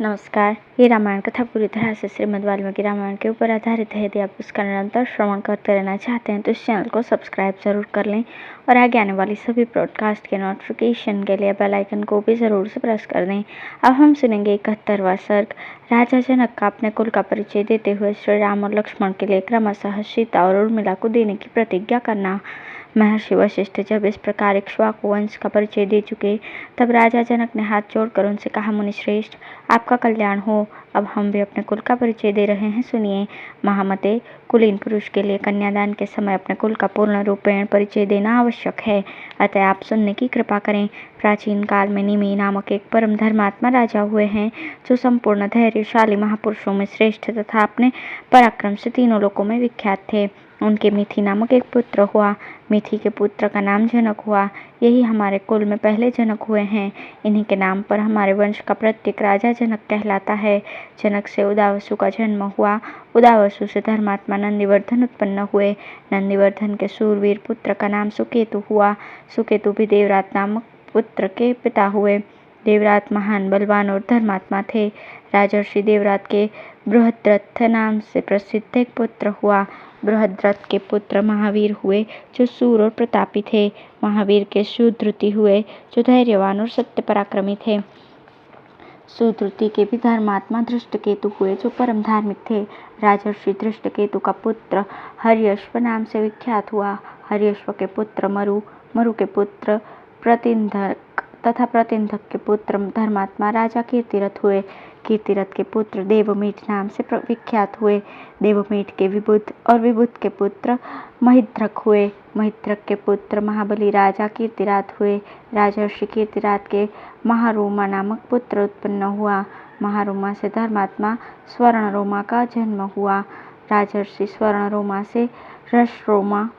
नमस्कार। ये रामायण कथा पूरी तरह से श्रीमद् वाल्मीकि रामायण के ऊपर आधारित है। यदि आप इसका निरंतर श्रवण करते रहना चाहते हैं तो इस चैनल को सब्सक्राइब जरूर कर लें और आगे आने वाली सभी ब्रॉडकास्ट के नोटिफिकेशन के लिए बेल आइकन को भी ज़रूर से प्रेस कर दें। अब हम सुनेंगे 71वां सर्ग। राजा जनक का अपने कुल का परिचय देते हुए श्री राम और लक्ष्मण के लिए क्रमशः सीता और उर्मिला को देने की प्रतिज्ञा करना। महर्षि वशिष्ठ जब इस प्रकार इक्ष्वाकु वंश का परिचय दे चुके तब राजा जनक ने हाथ जोड़कर उनसे कहा, मुनि श्रेष्ठ, आपका कल्याण हो। अब हम भी अपने कुल का परिचय दे रहे हैं, सुनिए। महामते, कुलीन पुरुष के लिए कन्यादान के समय अपने कुल का पूर्ण रूपेण परिचय देना आवश्यक है, अतः आप सुनने की कृपा करें। प्राचीन काल में निमि नामक एक परम धर्मात्मा राजा हुए हैं, जो संपूर्ण धैर्यशाली महापुरुषों में श्रेष्ठ तथा अपने पराक्रम से तीनों लोकों में विख्यात थे। उनके मिथि नामक एक पुत्र हुआ। मिथि के पुत्र का नाम जनक हुआ। यही हमारे कुल में पहले जनक हुए हैं। इन्हीं के नाम पर हमारे वंश का प्रत्येक राजा जनक कहलाता है। जनक से उदावसु का जन्म हुआ। उदावसु से धर्मात्मा नंदिवर्धन उत्पन्न हुए। नंदिवर्धन के शूरवीर पुत्र का नाम सुकेतु हुआ। सुकेतु भी देवरात नामक पुत्र के पिता हुए। देवरात महान बलवान और धर्मात्मा थे। राजर्षि देवरात के बृहद्रथ नाम से प्रसिद्ध एक पुत्र हुआ। बृहद्रथ के पुत्र महावीर हुए, जो सूर और प्रतापी थे। महावीर के सुद्रुति हुए, जो धैर्यवान और सत्य पराक्रमी थे। सुद्रुति के भी धर्मात्मा धृष्टकेतु हुए, जो परम धार्मिक थे। राजर्षि धृष्टकेतु का पुत्र हर्यश्व नाम से विख्यात हुआ। हर्यश्व के पुत्र मरु, मरु के पुत्र प्रतिंधक तथा प्रतिंधक के पुत्र धर्मात्मा राजा कीर्तिरथ हुए। कीर्तिरथ के पुत्र देवमीठ नाम से विख्यात हुए। देवमीठ के विबुध और विबुध के पुत्र महिद्रक हुए। महिद्रक के पुत्र महाबली राजा कीर्तिरात हुए। राजर्षि कीर्तिरात के महारोमा नामक पुत्र उत्पन्न हुआ। महारोमा से धर्मात्मा स्वर्णरोमा का जन्म हुआ। राजर्षि स्वर्णरोमा से रसरोमा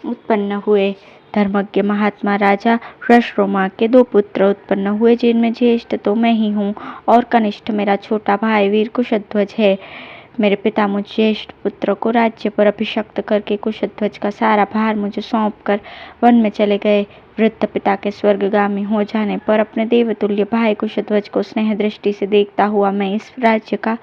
उत्पन्न हुए। धर्मज्ञ महात्मा राजा रसरोमा के दो पुत्र उत्पन्न हुए, जिनमें ज्येष्ठ तो मैं ही हूँ और कनिष्ठ मेरा छोटा भाई वीर कुशध्वज है। मेरे पिता मुझ ज्येष्ठ पुत्र को राज्य पर अभिषिक्त करके कुशध्वज का सारा भार मुझे सौंपकर वन में चले गए। वृद्ध पिता के स्वर्गगामी हो जाने पर अपने देवतुल्य भाई कुशध्वज को स्नेह दृष्टि से देखता हुआ मैं इस राज्य का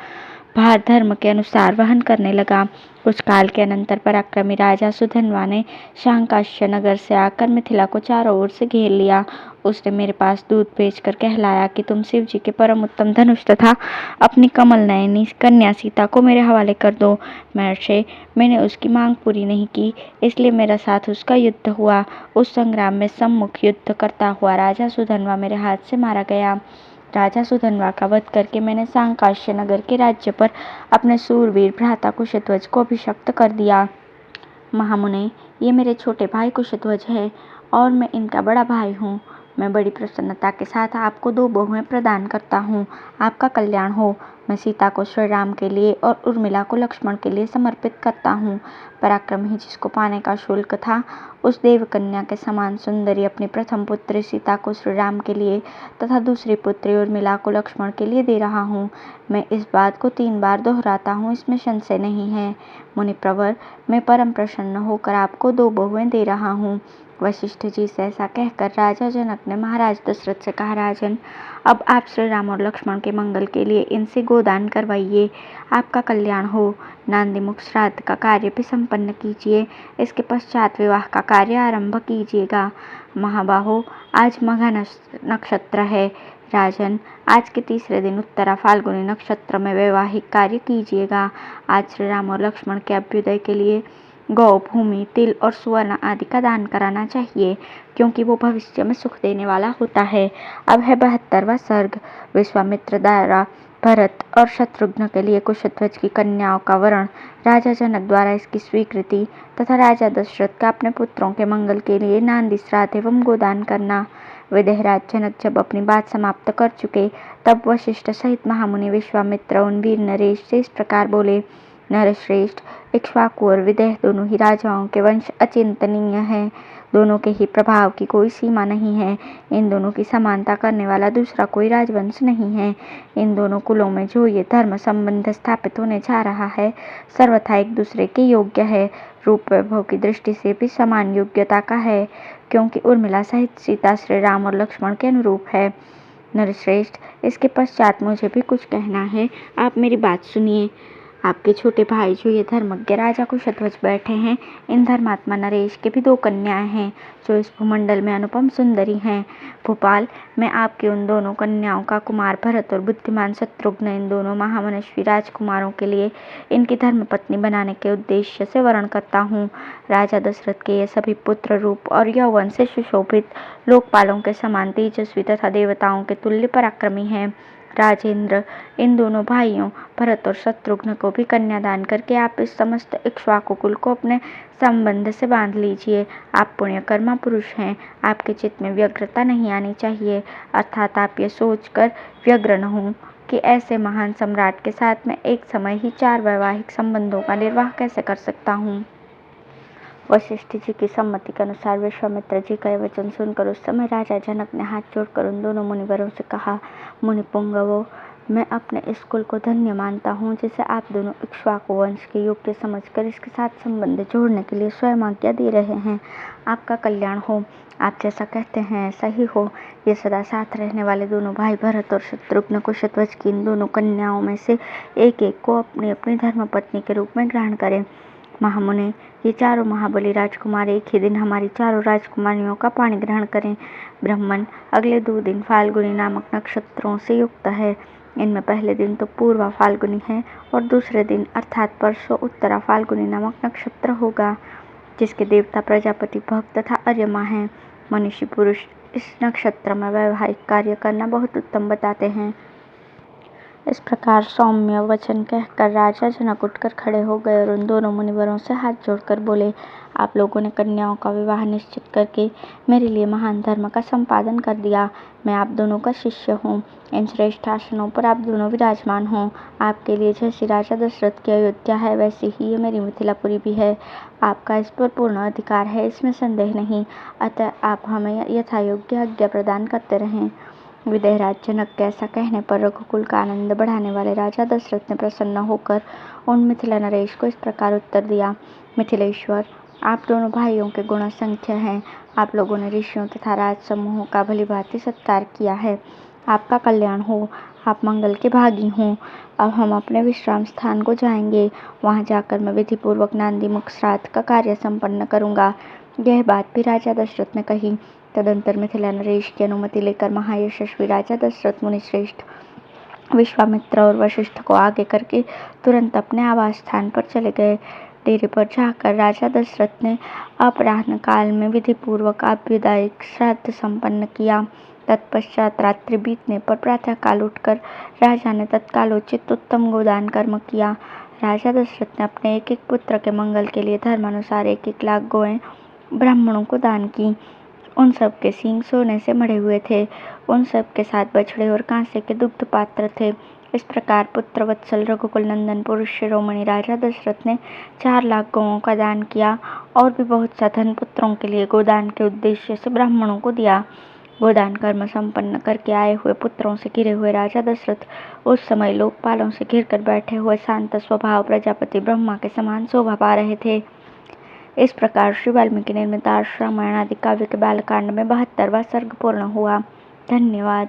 भार धर्म के अनुसार वहन करने लगा। कुछ काल के अनंतर पराक्रमी राजा सुधन्वा ने शांकाश्य नगर से आकर मिथिला को चारों ओर से घेर लिया। उसने मेरे पास दूध भेजकर कहलाया कि तुम शिव जी के परम उत्तम धनुष तथा अपनी कमल नयनी कन्या सीता को मेरे हवाले कर दो। महर्षि, मैंने उसकी मांग पूरी नहीं की, इसलिए मेरा साथ उसका युद्ध हुआ। उस संग्राम में सम्मुख युद्ध करता हुआ राजा सुधन्वा मेरे हाथ से मारा गया। राजा सुधन्वा का वध करके मैंने सांकाश्य नगर के राज्य पर अपने सूरवीर भ्राता कुशध्वज को अभिषिक्त कर दिया। महामुने, ये मेरे छोटे भाई कुशध्वज है और मैं इनका बड़ा भाई हूँ। मैं बड़ी प्रसन्नता के साथ आपको दो बहुएं प्रदान करता हूँ। आपका कल्याण हो। मैं सीता को श्री राम के लिए और उर्मिला को लक्ष्मण के लिए समर्पित करता हूँ। पराक्रम ही जिसको पाने का शुल्क था, उस देवकन्या के समान सुंदरी अपनी प्रथम पुत्री सीता को श्री राम के लिए तथा दूसरी पुत्री उर्मिला को लक्ष्मण के लिए दे रहा हूँ। मैं इस बात को 3 बार दोहराता हूँ, इसमें संशय नहीं है। मुनि प्रवर, मैं परम प्रसन्न होकर आपको 2 बहुएं दे रहा हूँ। वशिष्ठ जी से ऐसा कहकर राजा जनक ने महाराज दशरथ से कहा, राजन, अब आप श्री राम और लक्ष्मण के मंगल के लिए इनसे गोदान करवाइए। आपका कल्याण हो। नांदीमुख श्राद्ध का कार्य भी संपन्न कीजिए। इसके पश्चात विवाह का कार्य आरंभ कीजिएगा। महाबाहो, आज मघा नक्षत्र है। राजन, आज के तीसरे दिन उत्तरा फाल्गुनी नक्षत्र में वैवाहिक कार्य कीजिएगा। आज श्री राम और लक्ष्मण के अभ्युदय के लिए गौ, भूमि, तिल और सुवर्ण आदि का दान कराना चाहिए, क्योंकि वो भविष्य में सुख देने वाला होता है। अब है 72वां सर्ग। विश्वामित्र द्वारा भरत और शत्रुघ्न के लिए कुशध्वज की कन्याओं का वरण, राजा जनक द्वारा इसकी स्वीकृति तथा राजा दशरथ का अपने पुत्रों के मंगल के लिए नांदी श्राद्ध एवं गोदान करना। विदेहराज जनक जब अपनी बात समाप्त कर चुके तब वशिष्ठ सहित महामुनि विश्वामित्र उन वीर नरेश से इस प्रकार बोले, नरश्रेष्ठ, इक्ष्वाकु और विदेह दोनों ही राजाओं के वंश अचिंतनीय हैं। दोनों के ही प्रभाव की कोई सीमा नहीं है। इन दोनों की समानता करने वाला दूसरा कोई राजवंश नहीं है। इन दोनों कुलों में जो ये धर्म संबंध स्थापित होने जा रहा है, सर्वथा एक दूसरे के योग्य है। रूप वैभव की दृष्टि से भी समान योग्यता का है, क्योंकि उर्मिला सहित सीता श्री राम और लक्ष्मण के अनुरूप है। नरश्रेष्ठ, इसके पश्चात मुझे भी कुछ कहना है। आप मेरी बात सुनिए। आपके छोटे भाई जो ये धर्मज्ञ राजा कुशध्वज बैठे हैं, इन धर्मात्मा नरेश के भी 2 कन्याएं हैं जो इस भूमंडल में अनुपम सुंदरी हैं। भोपाल, मैं आपकी उन दोनों कन्याओं का कुमार भरत और बुद्धिमान शत्रुघ्न, इन दोनों महामनस्वी राजकुमारों के लिए इनकी धर्मपत्नी बनाने के उद्देश्य से वरण करता हूँ। राजा दशरथ के ये सभी पुत्र रूप और यौवन से सुशोभित, लोकपालों के समान तेजस्वी तथा देवताओं के तुल्य पराक्रमी हैं। राजेंद्र, इन दोनों भाइयों भरत और शत्रुघ्न को भी कन्यादान करके आप इस समस्त इक्ष्वाकु कुल को अपने संबंध से बांध लीजिए। आप पुण्यकर्मा पुरुष हैं, आपके चित्त में व्यग्रता नहीं आनी चाहिए, अर्थात आप ये सोचकर व्यग्र न हों कि ऐसे महान सम्राट के साथ मैं एक समय ही 4 वैवाहिक संबंधों का निर्वाह कैसे कर सकता हूँ। वशिष्ठ जी की सम्मति के अनुसार विश्वामित्र जी का यह वचन सुनकर उस समय राजा जनक ने हाथ जोड़कर उन दोनों मुनिवरों से कहा, मुनि पुंगवों, मैं अपने इस कुल को धन्य मानता हूँ जिसे आप दोनों इक्ष्वाकु वंश के योग्य समझकर इसके साथ संबंध जोड़ने के लिए स्वयं आज्ञा दे रहे हैं। आपका कल्याण हो। आप जैसा कहते हैं ऐसा ही हो। ये सदा साथ रहने वाले दोनों भाई भरत और शत्रुघ्न कुशध्वज की इन दोनों कन्याओं में से एक एक को अपनी अपनी धर्मपत्नी के रूप में ग्रहण करें। महामुने, ये चारों महाबली राजकुमार एक ही दिन हमारी चारों राजकुमारियों का पाणी ग्रहण करें। ब्राह्मण, अगले 2 दिन फाल्गुनी नामक नक्षत्रों से युक्त है। इनमें पहले दिन तो पूर्वा फाल्गुनी है और दूसरे दिन अर्थात परसों उत्तरा फाल्गुनी नामक नक्षत्र होगा, जिसके देवता प्रजापति भक्त तथा अर्यमा हैं। मनुष्य पुरुष इस नक्षत्र में वैवाहिक कार्य करना बहुत उत्तम बताते हैं। इस प्रकार सौम्य वचन कहकर राजा जनक उठकर खड़े हो गए और उन दोनों मुनिवरों से हाथ जोड़कर बोले, आप लोगों ने कन्याओं का विवाह निश्चित करके मेरे लिए महान धर्म का संपादन कर दिया। मैं आप दोनों का शिष्य हूँ। इन श्रेष्ठ आसनों पर आप दोनों विराजमान हों। आपके लिए जैसी राजा दशरथ की अयोध्या है, वैसी ही ये मेरी मिथिलापुरी भी है। आपका इस पर पूर्ण अधिकार है, इसमें संदेह नहीं। अतः आप हमें यथायोग्य आज्ञा प्रदान करते रहें। विदेहराज जनक के ऐसा कहने पर रघुकुल का आनंद बढ़ाने वाले राजा दशरथ ने प्रसन्न होकर उन मिथिला नरेश को इस प्रकार उत्तर दिया, मिथिलेश्वर, आप दोनों भाइयों के गुण असंख्य हैं। आप लोगों ने ऋषियों तथा राज समूहों का भलीभांति सत्कार किया है। आपका कल्याण हो। आप मंगल के भागी हों। अब हम अपने विश्राम स्थान को जाएंगे। वहां जाकर मैं विधिपूर्वक नांदी मुख श्राद्ध का कार्य संपन्न करूंगा। यह बात भी राजा दशरथ ने कही। तदंतर मिथिला नरेश की अनुमति लेकर महायशस्वी राजा दशरथ मुनिश्रेष्ठ विश्वामित्र और वशिष्ठ को आगे करके तुरंत अपने आवास स्थान पर चले गए। डेरे पर जाकर राजा दशरथ ने अपराह्न काल में विधिपूर्वक आभ्युदायिक श्राद्ध संपन्न किया। तत्पश्चात रात्रि बीतने पर प्रातःकाल उठकर राजा ने तत्कालोचित उत्तम गोदान कर्म किया। राजा दशरथ ने अपने एक एक पुत्र के मंगल के लिए धर्मानुसार 1-1 लाख गौएं ब्राह्मणों को दान की। उन सब के सींग सोने से मढ़े हुए थे। उन सब के साथ बछड़े और कांसे के दुग्ध पात्र थे। इस प्रकार पुत्र वत्सल रघुकुल नंदन पुरुष शिरोमणि राजा दशरथ ने 4 लाख गौओं का दान किया और भी बहुत सा धन पुत्रों के लिए गोदान के उद्देश्य से ब्राह्मणों को दिया। गोदान कर्म संपन्न करके आए हुए पुत्रों से घिरे हुए राजा दशरथ उस समय लोकपालों से घिरकर बैठे हुए शांत स्वभाव प्रजापति ब्रह्मा के समान शोभा पा रहे थे। इस प्रकार श्री वाल्मीकि निर्मित आर्ष रामायण आदि काव्य के बालकांड में 72वां सर्ग पूर्ण हुआ। धन्यवाद।